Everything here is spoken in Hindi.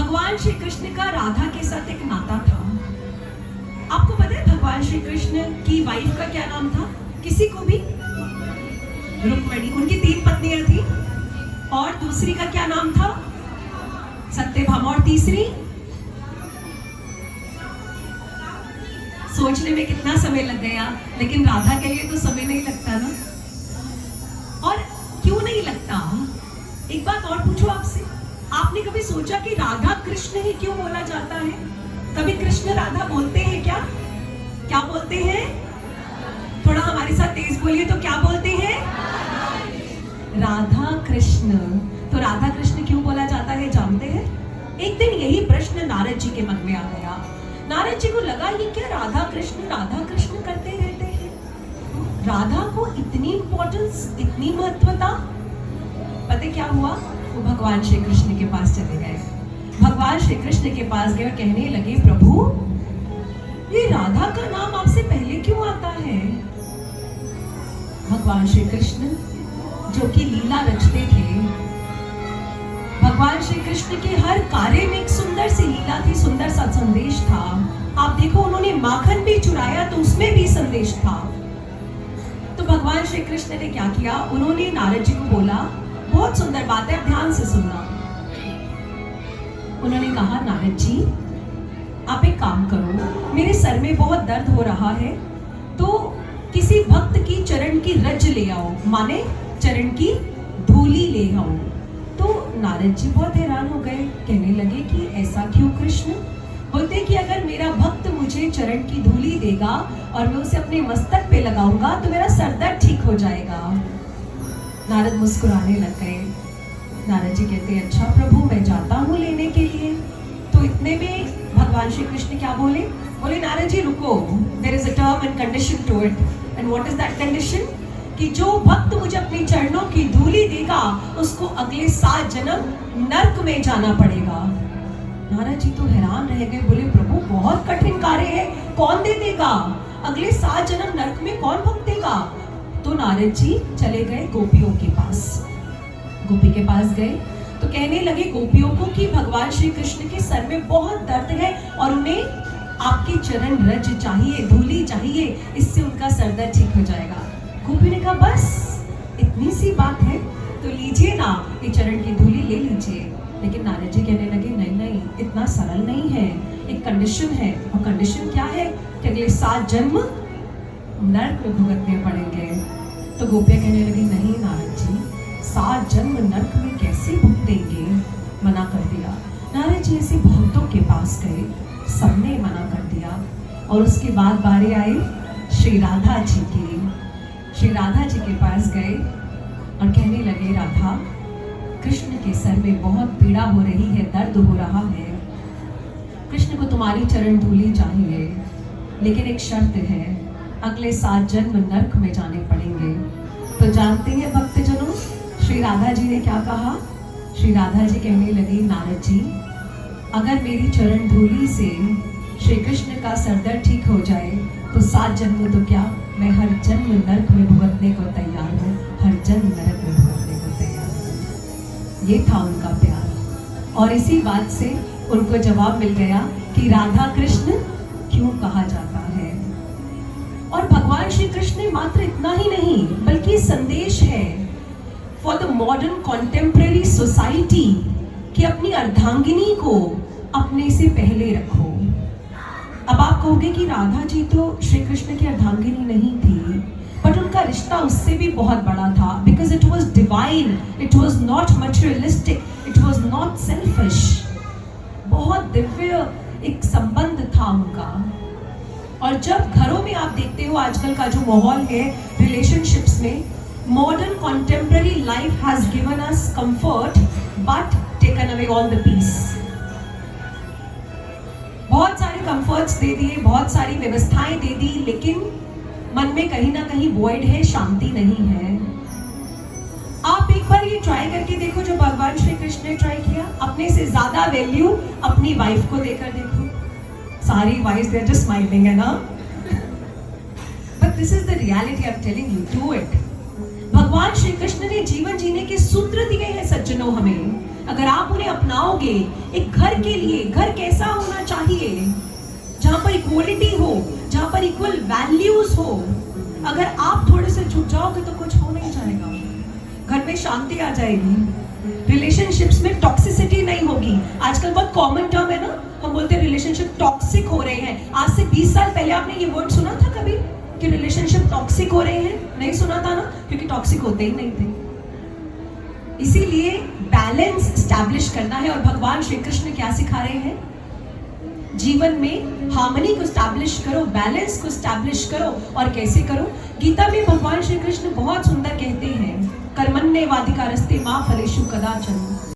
भगवान श्री कृष्ण का राधा के साथ एक नाता था। आपको पता है भगवान श्री कृष्ण की वाइफ का क्या नाम था? किसी को भी? रुक्मिणी। उनकी 3 पत्नियां थी और दूसरी का क्या नाम था? सत्यभामा। और तीसरी? सोचने में कितना समय लग गया, लेकिन राधा के लिए तो समय नहीं लगता ना। और क्यों नहीं लगता? एक बात और पूछो आपसे, आपने कभी सोचा कि राधा कृष्ण ही क्यों बोला जाता है? कभी कृष्ण राधा बोलते हैं क्या? क्या बोलते हैं? थोड़ा हमारे साथ तेज बोलिए, तो क्या बोलते हैं? राधा कृष्ण। तो राधा कृष्ण क्यों बोला जाता है जानते हैं? एक दिन यही प्रश्न नारद जी के मन में आ गया। नारद जी को लगा ये क्या राधा कृष्ण करते रहते हैं, राधा को इतनी इंपॉर्टेंस, इतनी महत्वता। पता क्या हुआ? वो भगवान श्री कृष्ण के पास चले गए। भगवान श्री कृष्ण के पास गए और कहने लगे, प्रभु ये राधा का नाम आपसे पहले क्यों आता है? भगवान श्री कृष्ण जो कि लीला रचते थे, भगवान श्री कृष्ण के हर कार्य में एक सुंदर सी लीला थी, सुंदर सा संदेश था। आप देखो, उन्होंने माखन भी चुराया तो उसमें भी संदेश था। तो भगवान श्री कृष्ण ने क्या किया? उन्होंने नारद जी को बोला, बहुत सुंदर बात है, ध्यान से सुनना। उन्होंने कहा, नारद जी आप एक काम करो, मेरे सर में बहुत दर्द हो रहा है, तो किसी भक्त की चरण की रज ले आओ, माने चरण की धूली ले आओ। तो नारद जी बहुत हैरान हो गए, कहने लगे कि ऐसा क्यों कृष्ण? बोलते कि अगर मेरा भक्त मुझे चरण की धूली देगा और मैं उसे अपने मस्तक पे लगाऊंगा तो मेरा सर दर्द ठीक हो जाएगा। नारद मुस्कुराने लग गए। नारद जी कहते, अच्छा प्रभु मैं जाता हूँ लेने के लिए। तो इतने में भगवान श्री कृष्ण क्या बोले? बोले, नारद जी रुको, there is a term and condition to it. And what is that condition? कि जो भक्त मुझे अपने चरणों की धूली देगा उसको अगले 7 जन्म नरक में जाना पड़ेगा। नारद जी तो हैरान रह गए, बोले प्रभु बहुत कठिन कार्य है, कौन दे देगा? अगले 7 जन्म नरक में कौन भक्त देगा? तो नारद जी चले गए गोपियों के पास। गोपी के पास गए तो कहने लगे गोपियों को कि भगवान श्री कृष्ण के सर में बहुत दर्द है और उन्हें आपकी चरण रज चाहिए, धूली चाहिए, इससे उनका सर दर्द ठीक हो जाएगा। गोपी ने कहा, बस इतनी सी बात है तो लीजिए ना, ये चरण की धूली ले लीजिए। लेकिन नारद जी कहने लगे, नहीं नहीं, इतना सरल नहीं है, एक कंडीशन है। और कंडीशन क्या है? कि अगले 7 जन्म नरक में भुगतने पड़ेंगे। तो गोपियां कहने लगी, नहीं नारद जी, 7 जन्म नरक में कैसे भुगतेंगे? मना कर दिया। नारद जी ऐसे भक्तों के पास गए, सबने मना कर दिया। और उसके बाद बारी आई श्री राधा जी की। श्री राधा जी के पास गए और कहने लगे, राधा कृष्ण के सर में बहुत पीड़ा हो रही है, दर्द हो रहा है, कृष्ण को तुम्हारी चरण धूली चाहिए, लेकिन एक शर्त है, अगले 7 जन्म नरक में जाने पड़ेंगे। तो जानते हैं भक्तजनों श्री राधा जी ने क्या कहा? श्री राधा जी कहने लगी, नारद जी अगर मेरी चरण धूली से श्री कृष्ण का सरदर्द ठीक हो जाए तो 7 जन्म तो क्या, मैं हर जन्म नरक में भुगतने को तैयार हूँ, हर जन्म नरक में भुगतने को तैयार हूँ। ये था उनका प्यार। और इसी बात से उनको जवाब मिल गया कि राधा कृष्ण क्यों कहा जाता है। और भगवान श्री कृष्ण ने मात्र इतना ही नहीं बल्कि संदेश है for the modern contemporary society कि अपनी अर्धांगिनी को अपने से पहले रखो। अब आप कहोगे कि राधा जी तो श्री कृष्ण की अर्धांगिनी नहीं थी, बट उनका रिश्ता उससे भी बहुत बड़ा था, because it was divine, it was not materialistic, it was not selfish. बहुत दिव्य एक संबंध था उनका। और जब घरों में आप देखते हो आजकल का जो माहौल है रिलेशनशिप्स में, modern contemporary life has given us comfort but taken away all the peace. बहुत सारे कंफर्ट्स दे दिए, बहुत सारी व्यवस्थाएं दे दी, लेकिन मन में कहीं ना कहीं वॉइड है, शांति नहीं है। आप एक बार ये ट्राई करके देखो जो भगवान श्री कृष्ण ने ट्राई किया, अपने से ज्यादा वैल्यू अपनी वाइफ को देकर देखो। सारी wives they are just smiling, है ना? But this is the reality, I am telling you, do it. भगवान श्री कृष्ण ने जीवन जीने के सूत्र दिए हैं सज्जनों हमें। अगर आप उन्हें अपनाओगे, एक घर के लिए, घर कैसा होना चाहिए जहां पर इक्वलिटी हो, जहां पर इक्वल वैल्यूज हो, अगर आप थोड़े से झुक जाओगे तो कुछ हो नहीं जाएगा। घर में शांति आ जाएगी, रिलेशनशिप्स में टॉक्सिसिटी नहीं होगी। आजकल बहुत कॉमन टर्म है ना, हम बोलते हैं रिलेशनशिप टॉक्सिक हो रहे हैं। आज से 20 साल पहले आपने ये वर्ड सुना था कभी कि रिलेशनशिप टॉक्सिक हो रहे हैं? नहीं सुना था ना, क्योंकि टॉक्सिक होते ही नहीं थे। इसीलिए बैलेंस स्टैब्लिश करना है। और भगवान श्री कृष्ण क्या सिखा रहे हैं? जीवन में हार्मनी को स्टैब्लिश करो, बैलेंस को स्टैब्लिश करो। और कैसे करो? गीता में भगवान श्री कृष्ण बहुत सुंदर कहते हैं, कर्मण्येवाधिकारस्ते मा फलेषु कदाचन।